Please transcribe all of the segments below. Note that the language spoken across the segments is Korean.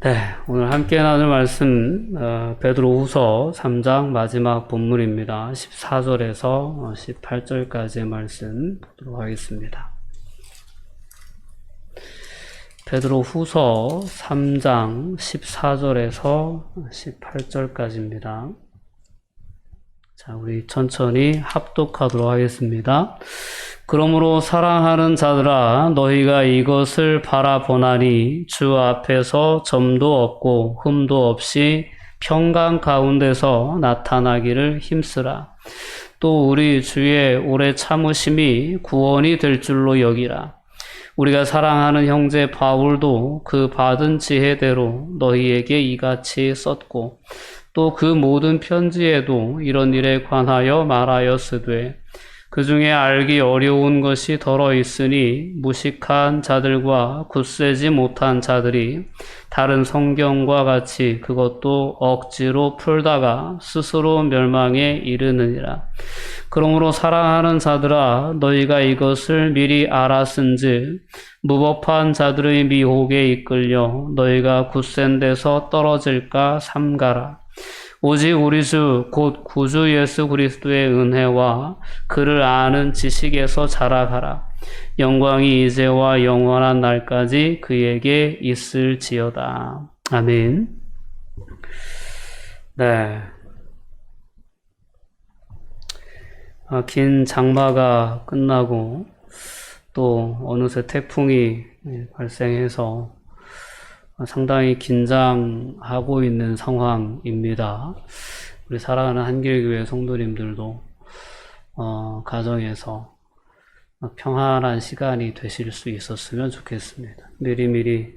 네, 오늘 함께 나눌 말씀 베드로후서 3장 마지막 본문입니다. 14절에서 18절까지의 말씀 보도록 하겠습니다. 베드로후서 3장 14절에서 18절까지입니다. 자, 우리 천천히 합독하도록 하겠습니다. 그러므로 사랑하는 자들아, 너희가 이것을 바라보나니 주 앞에서 점도 없고 흠도 없이 평강 가운데서 나타나기를 힘쓰라. 또 우리 주의 오래 참으심이 구원이 될 줄로 여기라. 우리가 사랑하는 형제 바울도 그 받은 지혜대로 너희에게 이같이 썼고, 또 그 모든 편지에도 이런 일에 관하여 말하였으되, 그 중에 알기 어려운 것이 덜어 있으니 무식한 자들과 굳세지 못한 자들이 다른 성경과 같이 그것도 억지로 풀다가 스스로 멸망에 이르느니라. 그러므로 사랑하는 자들아, 너희가 이것을 미리 알았은즉 무법한 자들의 미혹에 이끌려 너희가 굳센 데서 떨어질까 삼가라. 오직 우리 주 곧 구주 예수 그리스도의 은혜와 그를 아는 지식에서 자라가라. 영광이 이제와 영원한 날까지 그에게 있을지어다. 아멘. 네. 긴 장마가 끝나고 또 어느새 태풍이 발생해서 상당히 긴장하고 있는 상황입니다. 우리 사랑하는 한길교회 성도님들도 가정에서 평안한 시간이 되실 수 있었으면 좋겠습니다. 미리미리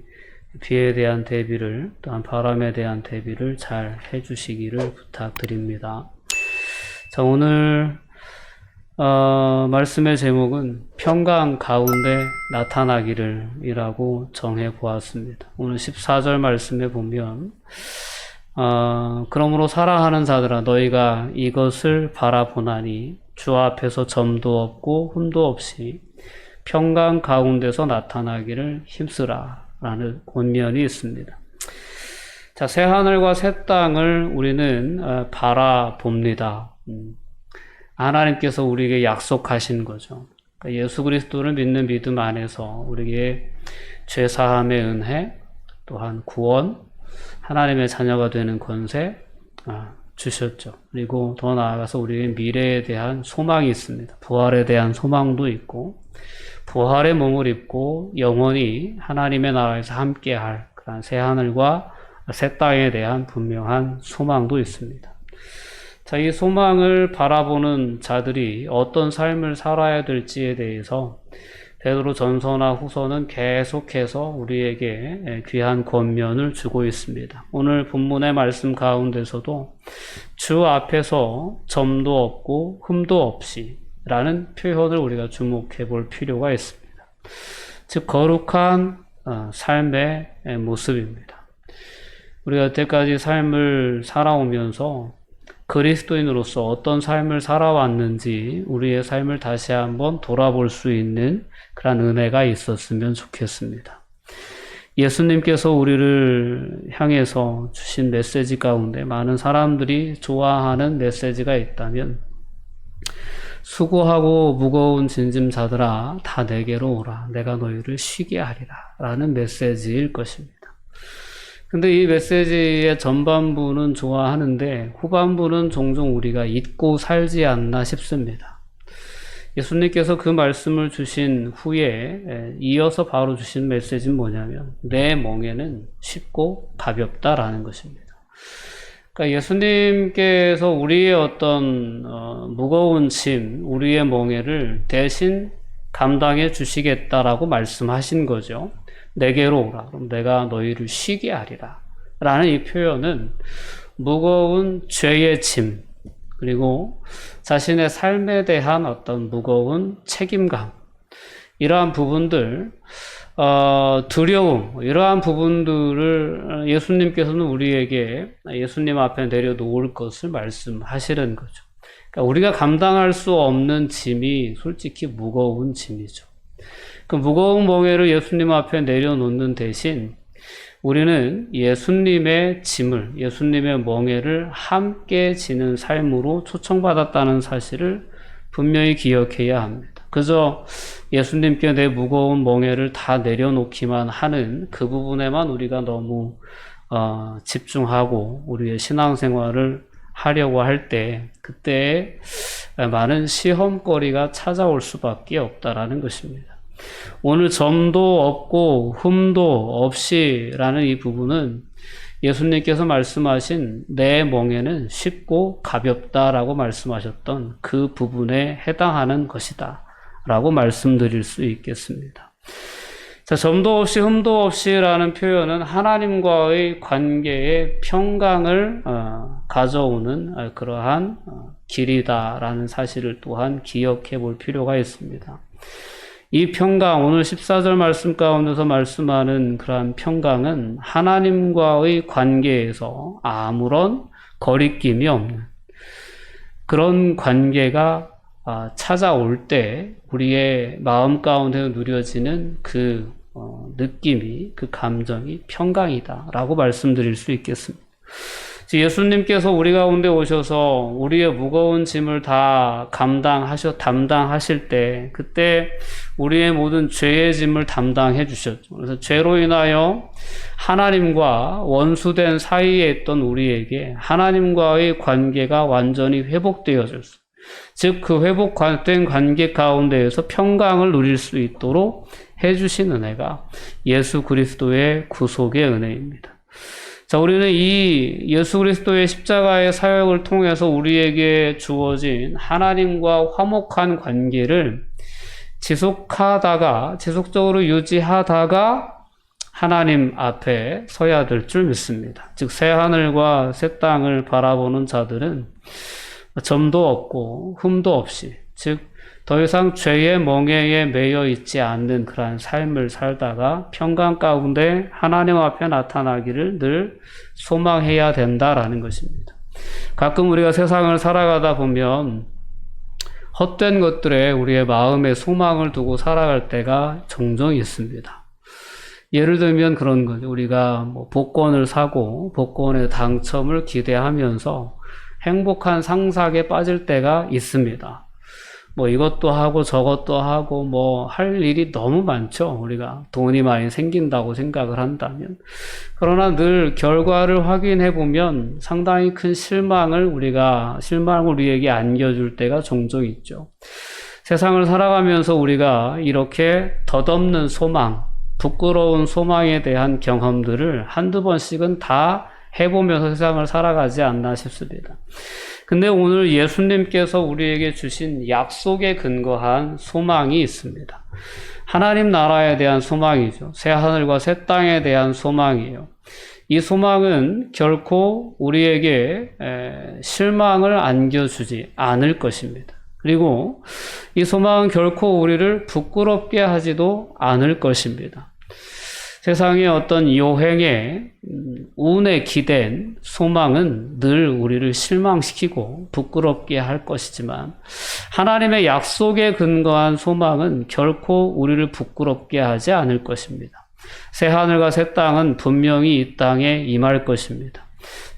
비에 대한 대비를, 또한 바람에 대한 대비를 잘 해주시기를 부탁드립니다. 자, 오늘 말씀의 제목은 평강 가운데 나타나기를 이라고 정해 보았습니다. 오늘 14절 말씀에 보면 그러므로 사랑하는 자들아, 너희가 이것을 바라보나니 주 앞에서 점도 없고 흠도 없이 평강 가운데서 나타나기를 힘쓰라 라는 권면이 있습니다. 자, 새 하늘과 새 땅을 우리는 바라봅니다. 하나님께서 우리에게 약속하신 거죠. 그러니까 예수 그리스도를 믿는 믿음 안에서 우리에게 죄사함의 은혜, 또한 구원, 하나님의 자녀가 되는 권세 주셨죠. 그리고 더 나아가서 우리의 미래에 대한 소망이 있습니다. 부활에 대한 소망도 있고, 부활의 몸을 입고 영원히 하나님의 나라에서 함께할 그런 새 하늘과 새 땅에 대한 분명한 소망도 있습니다. 자, 이 소망을 바라보는 자들이 어떤 삶을 살아야 될지에 대해서 베드로 전서나 후서는 계속해서 우리에게 귀한 권면을 주고 있습니다. 오늘 본문의 말씀 가운데서도 주 앞에서 점도 없고 흠도 없이 라는 표현을 우리가 주목해 볼 필요가 있습니다. 즉, 거룩한 삶의 모습입니다. 우리가 여태까지 삶을 살아오면서 그리스도인으로서 어떤 삶을 살아왔는지 우리의 삶을 다시 한번 돌아볼 수 있는 그런 은혜가 있었으면 좋겠습니다. 예수님께서 우리를 향해서 주신 메시지 가운데 많은 사람들이 좋아하는 메시지가 있다면, 수고하고 무거운 짐짐자들아 다 내게로 오라, 내가 너희를 쉬게 하리라 라는 메시지일 것입니다. 근데 이 메시지의 전반부는 좋아하는데 후반부는 종종 우리가 잊고 살지 않나 싶습니다. 예수님께서 그 말씀을 주신 후에 이어서 바로 주신 메시지는 뭐냐면, 내 멍에는 쉽고 가볍다라는 것입니다. 그러니까 예수님께서 우리의 어떤 무거운 짐, 우리의 멍에를 대신 감당해 주시겠다라고 말씀하신 거죠. 내게로 오라, 그럼 내가 너희를 쉬게 하리라 라는 이 표현은 무거운 죄의 짐, 그리고 자신의 삶에 대한 어떤 무거운 책임감, 이러한 부분들, 두려움, 이러한 부분들을 예수님께서는 우리에게 예수님 앞에 내려놓을 것을 말씀하시는 거죠. 그러니까 우리가 감당할 수 없는 짐이 솔직히 무거운 짐이죠. 그 무거운 멍에를 예수님 앞에 내려놓는 대신 우리는 예수님의 짐을, 예수님의 멍에를 함께 지는 삶으로 초청받았다는 사실을 분명히 기억해야 합니다. 그저 예수님께 내 무거운 멍에를 다 내려놓기만 하는 그 부분에만 우리가 너무 집중하고 우리의 신앙생활을 하려고 할 때 그때 많은 시험거리가 찾아올 수밖에 없다라는 것입니다. 오늘 점도 없고 흠도 없이라는 이 부분은 예수님께서 말씀하신 내 멍에는 쉽고 가볍다라고 말씀하셨던 그 부분에 해당하는 것이다 라고 말씀드릴 수 있겠습니다. 자, 점도 없이 흠도 없이라는 표현은 하나님과의 관계의 평강을 가져오는 그러한 길이다라는 사실을 또한 기억해 볼 필요가 있습니다. 이 평강, 오늘 14절 말씀 가운데서 말씀하는 그러한 평강은 하나님과의 관계에서 아무런 거리낌이 없는 그런 관계가 찾아올 때 우리의 마음 가운데 누려지는 그 느낌이, 그 감정이 평강이다라고 말씀드릴 수 있겠습니다. 예수님께서 우리 가운데 오셔서 우리의 무거운 짐을 다 담당하실 때 그때 우리의 모든 죄의 짐을 담당해 주셨죠. 그래서 죄로 인하여 하나님과 원수된 사이에 있던 우리에게 하나님과의 관계가 완전히 회복되어졌어요. 즉 그 회복된 관계 가운데에서 평강을 누릴 수 있도록 해주신 은혜가 예수 그리스도의 구속의 은혜입니다. 자, 우리는 이 예수 그리스도의 십자가의 사역을 통해서 우리에게 주어진 하나님과 화목한 관계를 지속적으로 유지하다가 하나님 앞에 서야 될 줄 믿습니다. 즉 새 하늘과 새 땅을 바라보는 자들은 점도 없고 흠도 없이, 즉 더 이상 죄의 멍에에 매여 있지 않는 그러한 삶을 살다가 평강 가운데 하나님 앞에 나타나기를 늘 소망해야 된다라는 것입니다. 가끔 우리가 세상을 살아가다 보면 헛된 것들에 우리의 마음에 소망을 두고 살아갈 때가 종종 있습니다. 예를 들면 그런 거죠. 우리가 복권을 사고 복권의 당첨을 기대하면서 행복한 상상에 빠질 때가 있습니다. 이것도 하고 저것도 하고 할 일이 너무 많죠. 우리가 돈이 많이 생긴다고 생각을 한다면. 그러나 늘 결과를 확인해 보면 상당히 큰 실망을 우리에게 안겨줄 때가 종종 있죠. 세상을 살아가면서 우리가 이렇게 덧없는 소망, 부끄러운 소망에 대한 경험들을 한두 번씩은 다 해보면서 세상을 살아가지 않나 싶습니다. 근데 오늘 예수님께서 우리에게 주신 약속에 근거한 소망이 있습니다. 하나님 나라에 대한 소망이죠. 새 하늘과 새 땅에 대한 소망이에요. 이 소망은 결코 우리에게 실망을 안겨주지 않을 것입니다. 그리고 이 소망은 결코 우리를 부끄럽게 하지도 않을 것입니다. 세상의 어떤 요행에 운에 기댄 소망은 늘 우리를 실망시키고 부끄럽게 할 것이지만 하나님의 약속에 근거한 소망은 결코 우리를 부끄럽게 하지 않을 것입니다. 새 하늘과 새 땅은 분명히 이 땅에 임할 것입니다.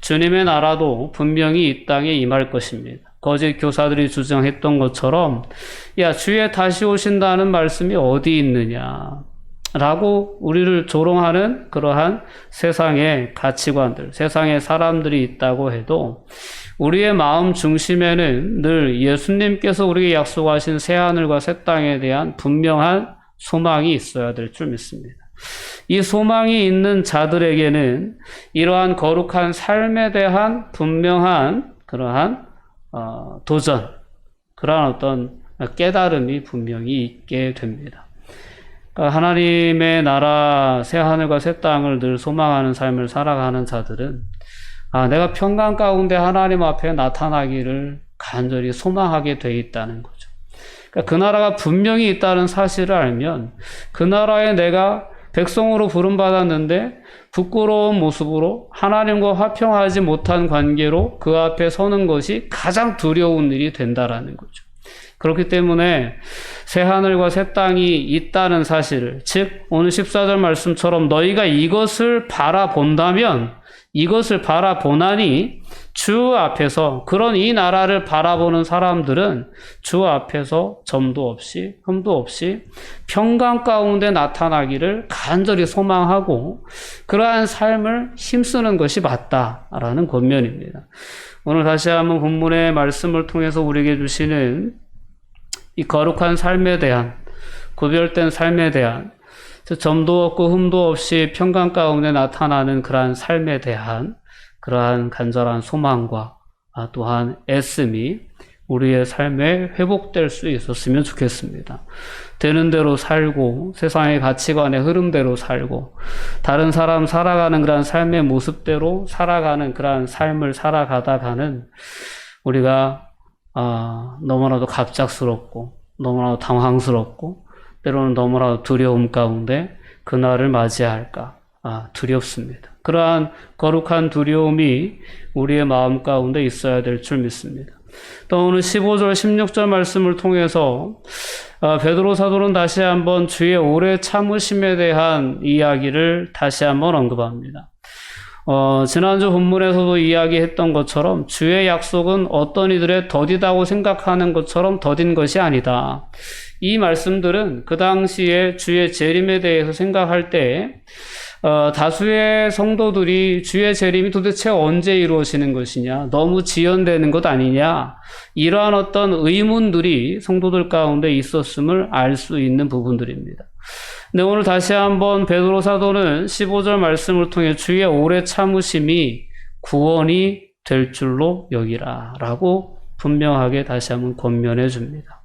주님의 나라도 분명히 이 땅에 임할 것입니다. 거짓 교사들이 주장했던 것처럼 주의 다시 오신다는 말씀이 어디 있느냐 라고 우리를 조롱하는 그러한 세상의 가치관들, 세상의 사람들이 있다고 해도 우리의 마음 중심에는 늘 예수님께서 우리에게 약속하신 새 하늘과 새 땅에 대한 분명한 소망이 있어야 될 줄 믿습니다. 이 소망이 있는 자들에게는 이러한 거룩한 삶에 대한 분명한 그러한 도전, 그러한 어떤 깨달음이 분명히 있게 됩니다. 하나님의 나라, 새 하늘과 새 땅을 늘 소망하는 삶을 살아가는 자들은 내가 평강 가운데 하나님 앞에 나타나기를 간절히 소망하게 돼 있다는 거죠. 그 나라가 분명히 있다는 사실을 알면 그 나라에 내가 백성으로 부름받았는데 부끄러운 모습으로 하나님과 화평하지 못한 관계로 그 앞에 서는 것이 가장 두려운 일이 된다라는 거죠. 그렇기 때문에 새 하늘과 새 땅이 있다는 사실을, 즉 오늘 14절 말씀처럼 너희가 이것을 바라본다면, 이것을 바라보나니 주 앞에서, 그런 이 나라를 바라보는 사람들은 주 앞에서 점도 없이 흠도 없이 평강 가운데 나타나기를 간절히 소망하고 그러한 삶을 힘쓰는 것이 맞다라는 권면입니다. 오늘 다시 한번 본문의 말씀을 통해서 우리에게 주시는 이 거룩한 삶에 대한, 구별된 삶에 대한, 점도 없고 흠도 없이 평강 가운데 나타나는 그러한 삶에 대한 그러한 간절한 소망과 또한 애씀이 우리의 삶에 회복될 수 있었으면 좋겠습니다. 되는 대로 살고 세상의 가치관의 흐름대로 살고 다른 사람 살아가는 그러한 삶의 모습대로 살아가는 그러한 삶을 살아가다가는 우리가 너무나도 갑작스럽고 너무나도 당황스럽고 때로는 너무나도 두려움 가운데 그날을 맞이할까 두렵습니다. 그러한 거룩한 두려움이 우리의 마음 가운데 있어야 될 줄 믿습니다. 또 오늘 15절 16절 말씀을 통해서 베드로 사도는 다시 한번 주의 오래 참으심에 대한 이야기를 다시 한번 언급합니다. 지난주 본문에서도 이야기했던 것처럼 주의 약속은 어떤 이들의 더디다고 생각하는 것처럼 더딘 것이 아니다. 이 말씀들은 그 당시에 주의 재림에 대해서 생각할 때 다수의 성도들이 주의 재림이 도대체 언제 이루어지는 것이냐, 너무 지연되는 것 아니냐, 이러한 어떤 의문들이 성도들 가운데 있었음을 알 수 있는 부분들입니다. 근데 오늘 다시 한번 베드로 사도는 15절 말씀을 통해 주의 오래 참으심이 구원이 될 줄로 여기라 라고 분명하게 다시 한번 권면해 줍니다.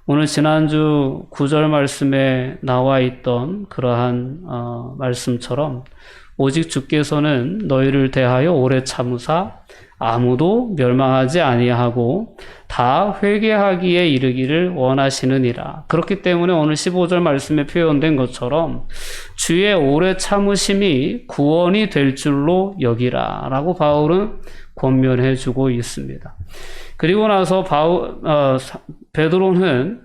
오늘 지난주 9절 말씀에 나와 있던 그러한 말씀처럼 오직 주께서는 너희를 대하여 오래 참으사 아무도 멸망하지 아니하고 다 회개하기에 이르기를 원하시느니라. 그렇기 때문에 오늘 15절 말씀에 표현된 것처럼 주의 오래 참으심이 구원이 될 줄로 여기라 라고 바울은 권면해 주고 있습니다. 그리고 나서 베드로는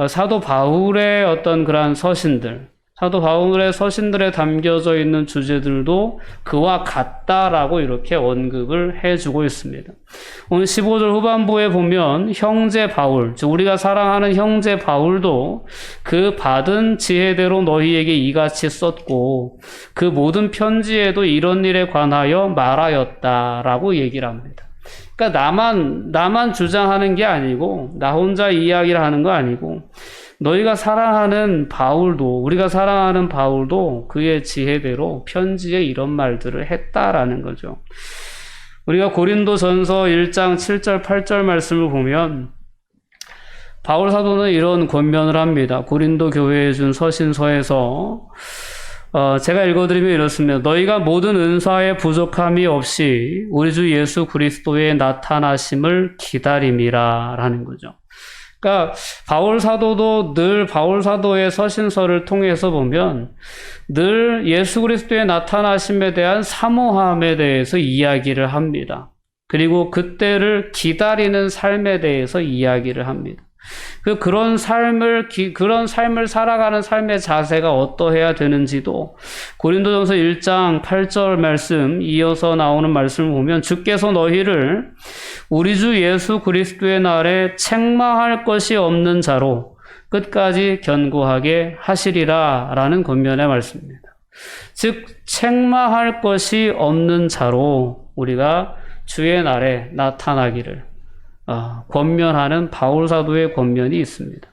사도 바울의 어떤 그러한 서신들, 사도 바울의 서신들에 담겨져 있는 주제들도 그와 같다라고 이렇게 언급을 해주고 있습니다. 오늘 15절 후반부에 보면 형제 바울, 즉 우리가 사랑하는 형제 바울도 그 받은 지혜대로 너희에게 이같이 썼고 그 모든 편지에도 이런 일에 관하여 말하였다라고 얘기를 합니다. 그러니까 나만 주장하는 게 아니고 나 혼자 이야기를 하는 거 아니고 너희가 사랑하는 바울도, 우리가 사랑하는 바울도 그의 지혜대로 편지에 이런 말들을 했다라는 거죠. 우리가 고린도전서 1장 7절 8절 말씀을 보면 바울 사도는 이런 권면을 합니다. 고린도 교회에 준 서신서에서 제가 읽어드리면 이렇습니다. 너희가 모든 은사에 부족함이 없이 우리 주 예수 그리스도의 나타나심을 기다림이라 라는 거죠. 그러니까 바울 사도도 늘 바울 사도의 서신서를 통해서 보면 늘 예수 그리스도의 나타나심에 대한 사모함에 대해서 이야기를 합니다. 그리고 그때를 기다리는 삶에 대해서 이야기를 합니다. 그런 삶을 살아가는 삶의 자세가 어떠해야 되는지도 고린도전서 1장 8절 말씀 이어서 나오는 말씀을 보면 주께서 너희를 우리 주 예수 그리스도의 날에 책망할 것이 없는 자로 끝까지 견고하게 하시리라 라는 권면의 말씀입니다. 즉 책망할 것이 없는 자로 우리가 주의 날에 나타나기를 권면하는 바울 사도의 권면이 있습니다.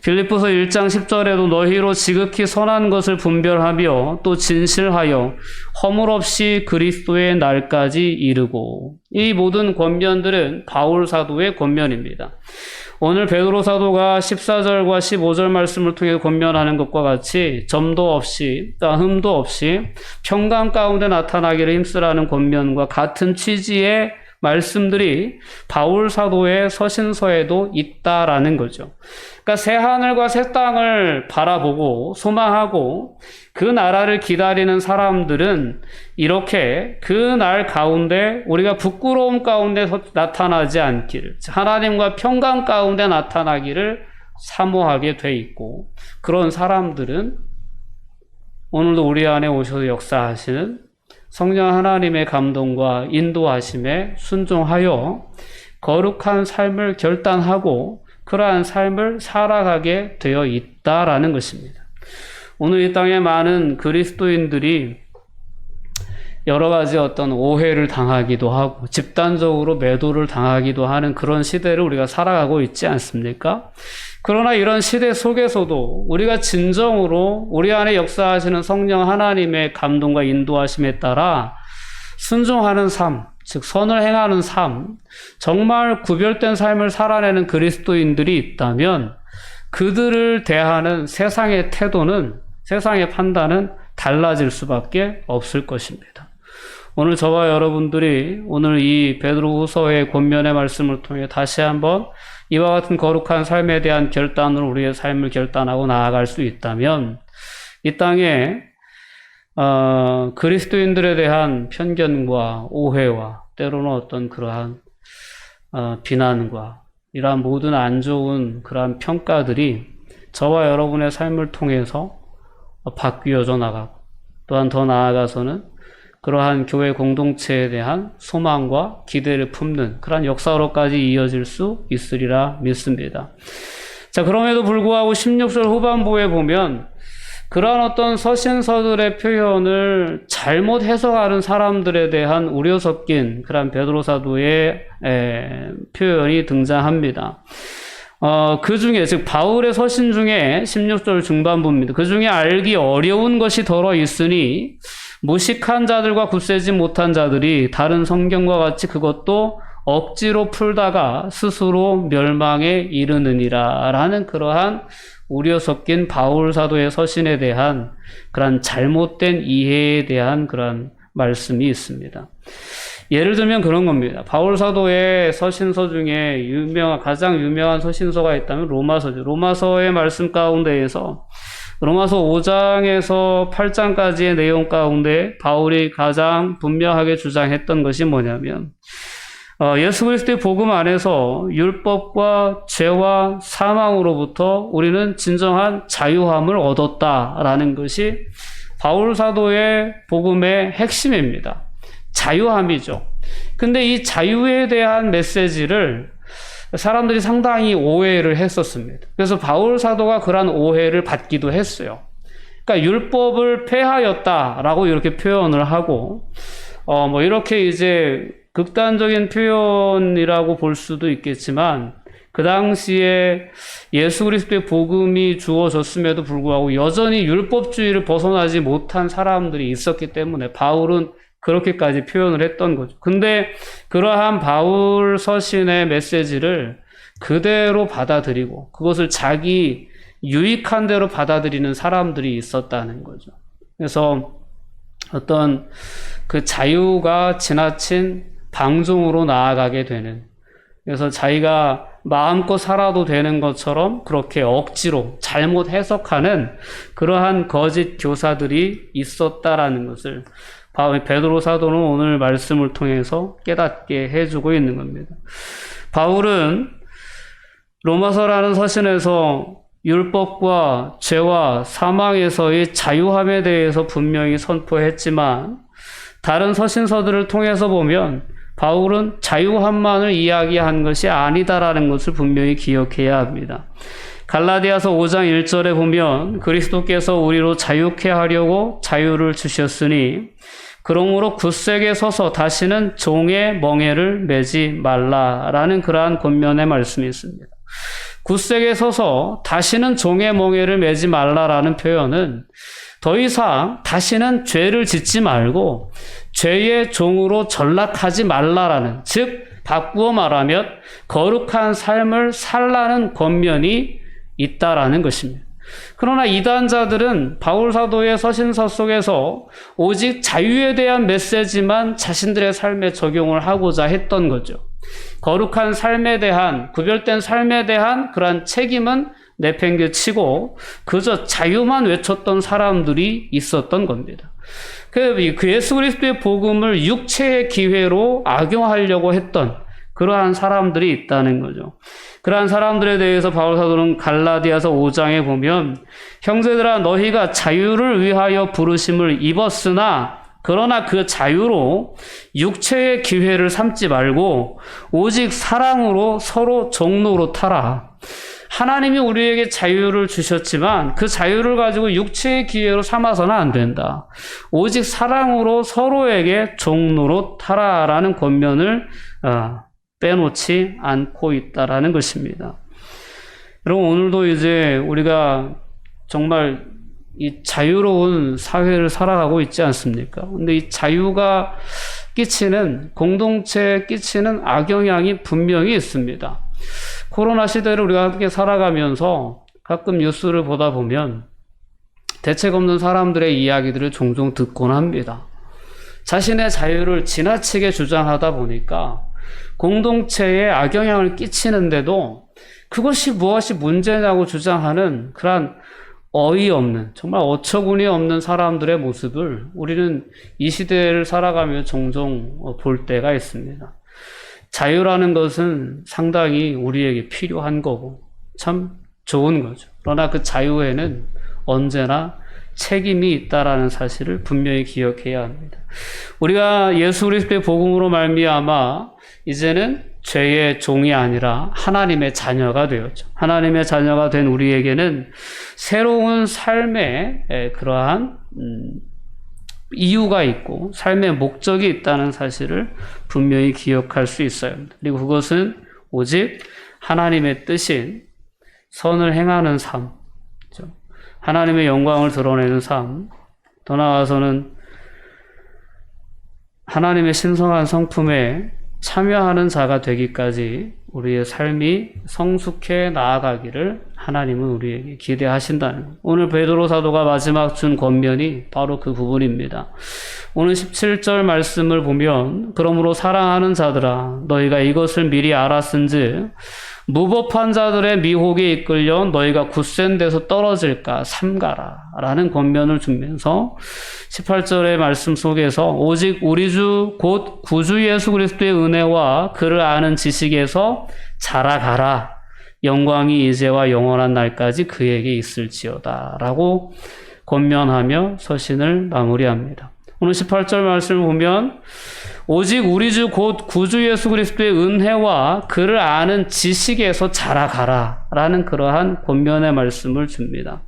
빌립보서 1장 10절에도 너희로 지극히 선한 것을 분별하며 또 진실하여 허물 없이 그리스도의 날까지 이르고, 이 모든 권면들은 바울 사도의 권면입니다. 오늘 베드로 사도가 14절과 15절 말씀을 통해 권면하는 것과 같이 점도 없이 흠도 없이 평강 가운데 나타나기를 힘쓰라는 권면과 같은 취지의 말씀들이 바울 사도의 서신서에도 있다라는 거죠. 그러니까 새 하늘과 새 땅을 바라보고 소망하고 그 나라를 기다리는 사람들은 이렇게 그 날 가운데 우리가 부끄러움 가운데 나타나지 않기를, 하나님과 평강 가운데 나타나기를 사모하게 돼 있고, 그런 사람들은 오늘도 우리 안에 오셔서 역사하시는 성령 하나님의 감동과 인도하심에 순종하여 거룩한 삶을 결단하고 그러한 삶을 살아가게 되어 있다라는 것입니다. 오늘 이 땅에 많은 그리스도인들이 여러 가지 어떤 오해를 당하기도 하고 집단적으로 매도를 당하기도 하는 그런 시대를 우리가 살아가고 있지 않습니까? 그러나 이런 시대 속에서도 우리가 진정으로 우리 안에 역사하시는 성령 하나님의 감동과 인도하심에 따라 순종하는 삶, 즉 선을 행하는 삶, 정말 구별된 삶을 살아내는 그리스도인들이 있다면 그들을 대하는 세상의 태도는, 세상의 판단은 달라질 수밖에 없을 것입니다. 오늘 저와 여러분들이 오늘 이 베드로후서의 권면의 말씀을 통해 다시 한번 이와 같은 거룩한 삶에 대한 결단으로 우리의 삶을 결단하고 나아갈 수 있다면 이 땅에 그리스도인들에 대한 편견과 오해와 때로는 어떤 그러한 비난과 이러한 모든 안 좋은 그러한 평가들이 저와 여러분의 삶을 통해서 바뀌어져 나가고, 또한 더 나아가서는 그러한 교회 공동체에 대한 소망과 기대를 품는 그러한 역사로까지 이어질 수 있으리라 믿습니다. 자, 그럼에도 불구하고 16절 후반부에 보면 그러한 어떤 서신서들의 표현을 잘못 해석하는 사람들에 대한 우려 섞인 그러한 베드로 사도의 표현이 등장합니다. 그 중에, 즉 바울의 서신 중에 16절 중반부입니다. 그 중에 알기 어려운 것이 덜어 있으니 무식한 자들과 굳세지 못한 자들이 다른 성경과 같이 그것도 억지로 풀다가 스스로 멸망에 이르느니라 라는 그러한 우려 섞인 바울 사도의 서신에 대한 그러한 잘못된 이해에 대한 그러한 말씀이 있습니다. 예를 들면 그런 겁니다. 바울 사도의 서신서 중에 가장 유명한 서신서가 있다면 로마서죠. 로마서의 말씀 가운데에서 로마서 5장에서 8장까지의 내용 가운데 바울이 가장 분명하게 주장했던 것이 뭐냐면 예수 그리스도의 복음 안에서 율법과 죄와 사망으로부터 우리는 진정한 자유함을 얻었다라는 것이 바울 사도의 복음의 핵심입니다. 자유함이죠. 근데 이 자유에 대한 메시지를 사람들이 상당히 오해를 했었습니다. 그래서 바울 사도가 그런 오해를 받기도 했어요. 그러니까 율법을 폐하였다라고 이렇게 표현을 하고, 이렇게 이제 극단적인 표현이라고 볼 수도 있겠지만, 그 당시에 예수 그리스도의 복음이 주어졌음에도 불구하고 여전히 율법주의를 벗어나지 못한 사람들이 있었기 때문에 바울은 그렇게까지 표현을 했던 거죠. 근데 그러한 바울 서신의 메시지를 그대로 받아들이고 그것을 자기 유익한 대로 받아들이는 사람들이 있었다는 거죠. 그래서 어떤 그 자유가 지나친 방종으로 나아가게 되는, 그래서 자기가 마음껏 살아도 되는 것처럼 그렇게 억지로 잘못 해석하는 그러한 거짓 교사들이 있었다라는 것을 베드로 사도는 오늘 말씀을 통해서 깨닫게 해주고 있는 겁니다. 바울은 로마서라는 서신에서 율법과 죄와 사망에서의 자유함에 대해서 분명히 선포했지만 다른 서신서들을 통해서 보면 바울은 자유함만을 이야기한 것이 아니다라는 것을 분명히 기억해야 합니다. 갈라디아서 5장 1절에 보면 그리스도께서 우리로 자유케 하려고 자유를 주셨으니 그러므로 굳세게 서서 다시는 종의 멍에를 매지 말라라는 그러한 권면의 말씀이 있습니다. 굳세게 서서 다시는 종의 멍에를 매지 말라라는 표현은 더 이상 다시는 죄를 짓지 말고 죄의 종으로 전락하지 말라라는, 즉 바꾸어 말하면 거룩한 삶을 살라는 권면이 있다라는 것입니다. 그러나 이단자들은 바울 사도의 서신서 속에서 오직 자유에 대한 메시지만 자신들의 삶에 적용을 하고자 했던 거죠. 거룩한 삶에 대한, 구별된 삶에 대한 그러한 책임은 내팽개치고 그저 자유만 외쳤던 사람들이 있었던 겁니다. 그 예수 그리스도의 복음을 육체의 기회로 악용하려고 했던 그러한 사람들이 있다는 거죠. 그러한 사람들에 대해서 바울 사도는 갈라디아서 5장에 보면 형제들아 너희가 자유를 위하여 부르심을 입었으나 그러나 그 자유로 육체의 기회를 삼지 말고 오직 사랑으로 서로 종로로 타라. 하나님이 우리에게 자유를 주셨지만 그 자유를 가지고 육체의 기회로 삼아서는 안 된다. 오직 사랑으로 서로에게 종로로 타라라는 권면을 빼놓지 않고 있다라는 것입니다. 여러분, 오늘도 이제 우리가 정말 이 자유로운 사회를 살아가고 있지 않습니까? 근데 이 자유가 끼치는, 공동체에 끼치는 악영향이 분명히 있습니다. 코로나 시대를 우리가 함께 살아가면서 가끔 뉴스를 보다 보면 대책 없는 사람들의 이야기들을 종종 듣곤 합니다. 자신의 자유를 지나치게 주장하다 보니까 공동체에 악영향을 끼치는데도 그것이 무엇이 문제냐고 주장하는 그러한 어이없는, 정말 어처구니 없는 사람들의 모습을 우리는 이 시대를 살아가며 종종 볼 때가 있습니다. 자유라는 것은 상당히 우리에게 필요한 거고 참 좋은 거죠. 그러나 그 자유에는 언제나 책임이 있다라는 사실을 분명히 기억해야 합니다. 우리가 예수 그리스도의 복음으로 말미암아 이제는 죄의 종이 아니라 하나님의 자녀가 되었죠. 하나님의 자녀가 된 우리에게는 새로운 삶의 그러한 이유가 있고 삶의 목적이 있다는 사실을 분명히 기억할 수 있어야 합니다. 그리고 그것은 오직 하나님의 뜻인 선을 행하는 삶, 하나님의 영광을 드러내는 삶, 더 나아가서는 하나님의 신성한 성품에 참여하는 자가 되기까지 우리의 삶이 성숙해 나아가기를 하나님은 우리에게 기대하신다는 것. 오늘 베드로 사도가 마지막 준 권면이 바로 그 부분입니다. 오늘 17절 말씀을 보면 그러므로 사랑하는 자들아 너희가 이것을 미리 알았은즉 무법한 자들의 미혹에 이끌려 너희가 굳센 데서 떨어질까 삼가라 라는 권면을 주면서 18절의 말씀 속에서 오직 우리 주 곧 구주 예수 그리스도의 은혜와 그를 아는 지식에서 자라가라. 영광이 이제와 영원한 날까지 그에게 있을지어다 라고 권면하며 서신을 마무리합니다. 오늘 18절 말씀을 보면 오직 우리 주 곧 구주 예수 그리스도의 은혜와 그를 아는 지식에서 자라가라 라는 그러한 권면의 말씀을 줍니다.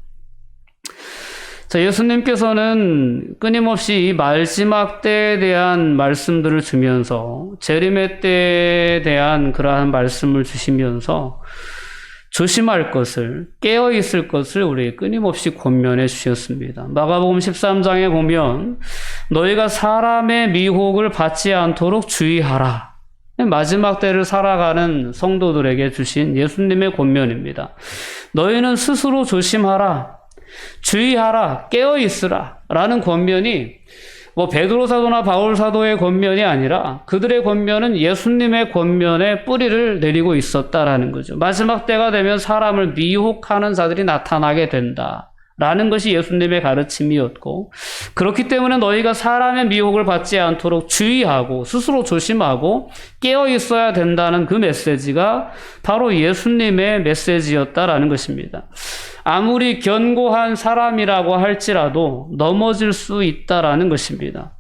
자, 예수님께서는 끊임없이 이 마지막 때에 대한 말씀들을 주면서 재림의 때에 대한 그러한 말씀을 주시면서 조심할 것을, 깨어있을 것을 우리에게 끊임없이 권면해 주셨습니다. 마가복음 13장에 보면 너희가 사람의 미혹을 받지 않도록 주의하라. 마지막 때를 살아가는 성도들에게 주신 예수님의 권면입니다. 너희는 스스로 조심하라. 주의하라. 깨어있으라. 라는 권면이 베드로 사도나 바울 사도의 권면이 아니라 그들의 권면은 예수님의 권면에 뿌리를 내리고 있었다라는 거죠. 마지막 때가 되면 사람을 미혹하는 자들이 나타나게 된다라는 것이 예수님의 가르침이었고, 그렇기 때문에 너희가 사람의 미혹을 받지 않도록 주의하고 스스로 조심하고 깨어 있어야 된다는 그 메시지가 바로 예수님의 메시지였다라는 것입니다. 아무리 견고한 사람이라고 할지라도 넘어질 수 있다라는 것입니다.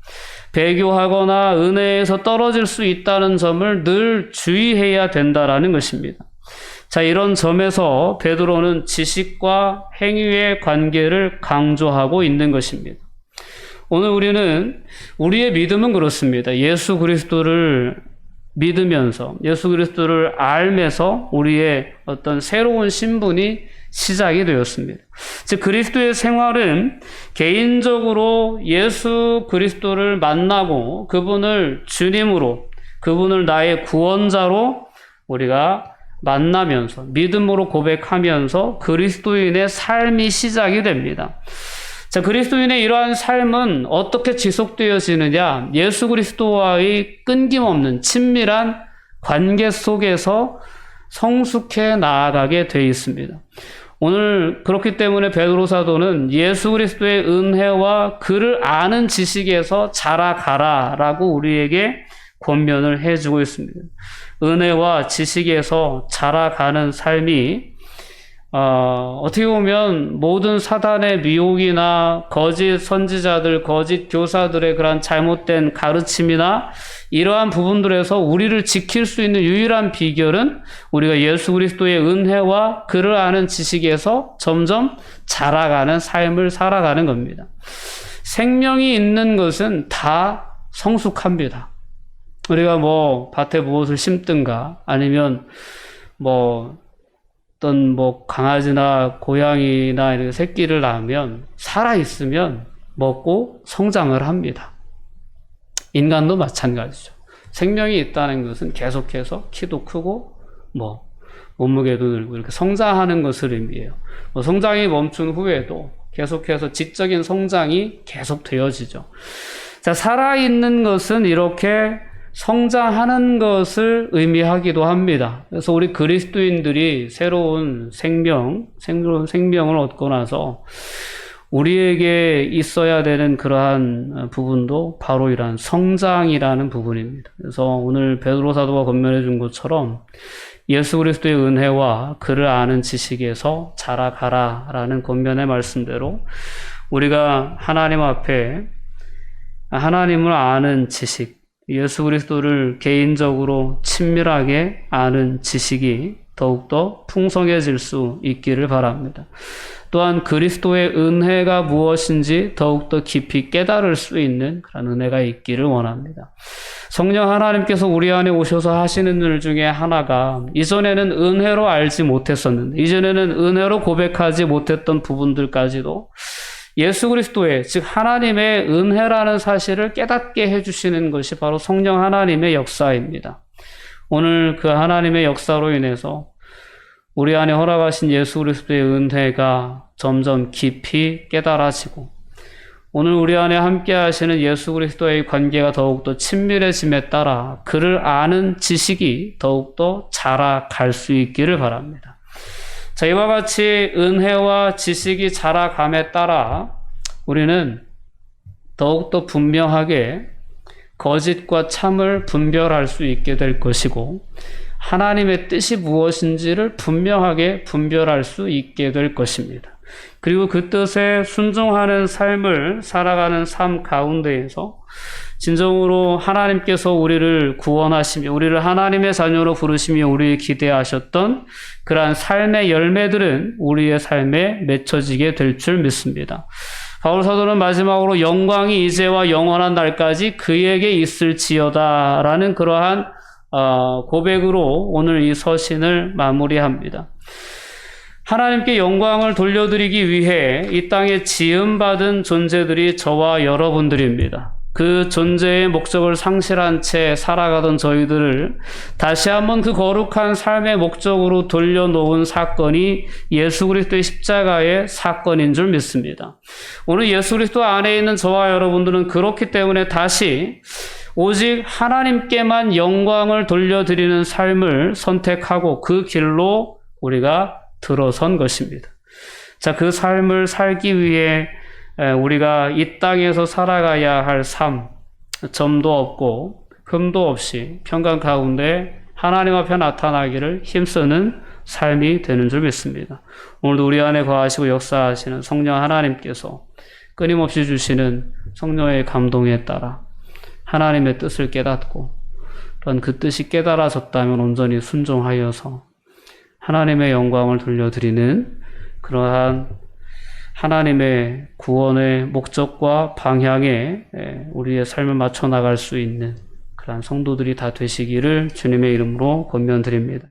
배교하거나 은혜에서 떨어질 수 있다는 점을 늘 주의해야 된다라는 것입니다. 자, 이런 점에서 베드로는 지식과 행위의 관계를 강조하고 있는 것입니다. 오늘 우리는 우리의 믿음은 그렇습니다. 예수 그리스도를 믿으면서 예수 그리스도를 알면서 우리의 어떤 새로운 신분이 시작이 되었습니다. 즉 그리스도의 생활은 개인적으로 예수 그리스도를 만나고 그분을 주님으로, 그분을 나의 구원자로 우리가 만나면서 믿음으로 고백하면서 그리스도인의 삶이 시작이 됩니다. 자, 그리스도인의 이러한 삶은 어떻게 지속되어지느냐? 예수 그리스도와의 끊김없는 친밀한 관계 속에서 성숙해 나아가게 되어 있습니다. 오늘 그렇기 때문에 베드로 사도는 예수 그리스도의 은혜와 그를 아는 지식에서 자라가라라고 우리에게 권면을 해주고 있습니다. 은혜와 지식에서 자라가는 삶이 어떻게 보면 모든 사단의 미혹이나 거짓 선지자들, 거짓 교사들의 그런 잘못된 가르침이나 이러한 부분들에서 우리를 지킬 수 있는 유일한 비결은 우리가 예수 그리스도의 은혜와 그를 아는 지식에서 점점 자라가는 삶을 살아가는 겁니다. 생명이 있는 것은 다 성숙합니다. 우리가 밭에 무엇을 심든가 아니면 어떤 강아지나 고양이나 이렇게 새끼를 낳으면 살아있으면 먹고 성장을 합니다. 인간도 마찬가지죠. 생명이 있다는 것은 계속해서 키도 크고 몸무게도 늘고 이렇게 성장하는 것을 의미해요. 성장이 멈춘 후에도 계속해서 지적인 성장이 계속 되어지죠. 자, 살아있는 것은 이렇게 성장하는 것을 의미하기도 합니다. 그래서 우리 그리스도인들이 새로운 생명을 얻고 나서 우리에게 있어야 되는 그러한 부분도 바로 이러한 성장이라는 부분입니다. 그래서 오늘 베드로 사도가 권면해 준 것처럼 예수 그리스도의 은혜와 그를 아는 지식에서 자라가라라는 권면의 말씀대로 우리가 하나님 앞에 하나님을 아는 지식, 예수 그리스도를 개인적으로 친밀하게 아는 지식이 더욱더 풍성해질 수 있기를 바랍니다. 또한 그리스도의 은혜가 무엇인지 더욱더 깊이 깨달을 수 있는 그런 은혜가 있기를 원합니다. 성령 하나님께서 우리 안에 오셔서 하시는 일 중에 하나가 이전에는 은혜로 알지 못했었는데 이전에는 은혜로 고백하지 못했던 부분들까지도 예수 그리스도의 즉 하나님의 은혜라는 사실을 깨닫게 해주시는 것이 바로 성령 하나님의 역사입니다. 오늘 그 하나님의 역사로 인해서 우리 안에 허락하신 예수 그리스도의 은혜가 점점 깊이 깨달아지고 오늘 우리 안에 함께 하시는 예수 그리스도의 관계가 더욱더 친밀해짐에 따라 그를 아는 지식이 더욱더 자라갈 수 있기를 바랍니다. 자, 이와 같이 은혜와 지식이 자라감에 따라 우리는 더욱더 분명하게 거짓과 참을 분별할 수 있게 될 것이고 하나님의 뜻이 무엇인지를 분명하게 분별할 수 있게 될 것입니다. 그리고 그 뜻에 순종하는 삶을 살아가는 삶 가운데에서 진정으로 하나님께서 우리를 구원하시며 우리를 하나님의 자녀로 부르시며 우리를 기대하셨던 그러한 삶의 열매들은 우리의 삶에 맺혀지게 될 줄 믿습니다. 바울 사도는 마지막으로 영광이 이제와 영원한 날까지 그에게 있을지어다라는 그러한 고백으로 오늘 이 서신을 마무리합니다. 하나님께 영광을 돌려드리기 위해 이 땅에 지음받은 존재들이 저와 여러분들입니다. 그 존재의 목적을 상실한 채 살아가던 저희들을 다시 한번 그 거룩한 삶의 목적으로 돌려놓은 사건이 예수 그리스도의 십자가의 사건인 줄 믿습니다. 오늘 예수 그리스도 안에 있는 저와 여러분들은 그렇기 때문에 다시 오직 하나님께만 영광을 돌려드리는 삶을 선택하고 그 길로 우리가 들어선 것입니다. 자, 그 삶을 살기 위해 우리가 이 땅에서 살아가야 할 삶, 점도 없고 흠도 없이 평강 가운데 하나님 앞에 나타나기를 힘쓰는 삶이 되는 줄 믿습니다. 오늘도 우리 안에 거하시고 역사하시는 성령 하나님께서 끊임없이 주시는 성령의 감동에 따라 하나님의 뜻을 깨닫고 또한 그 뜻이 깨달아졌다면 온전히 순종하여서 하나님의 영광을 돌려드리는 그러한 하나님의 구원의 목적과 방향에 우리의 삶을 맞춰 나갈 수 있는 그러한 성도들이 다 되시기를 주님의 이름으로 권면드립니다.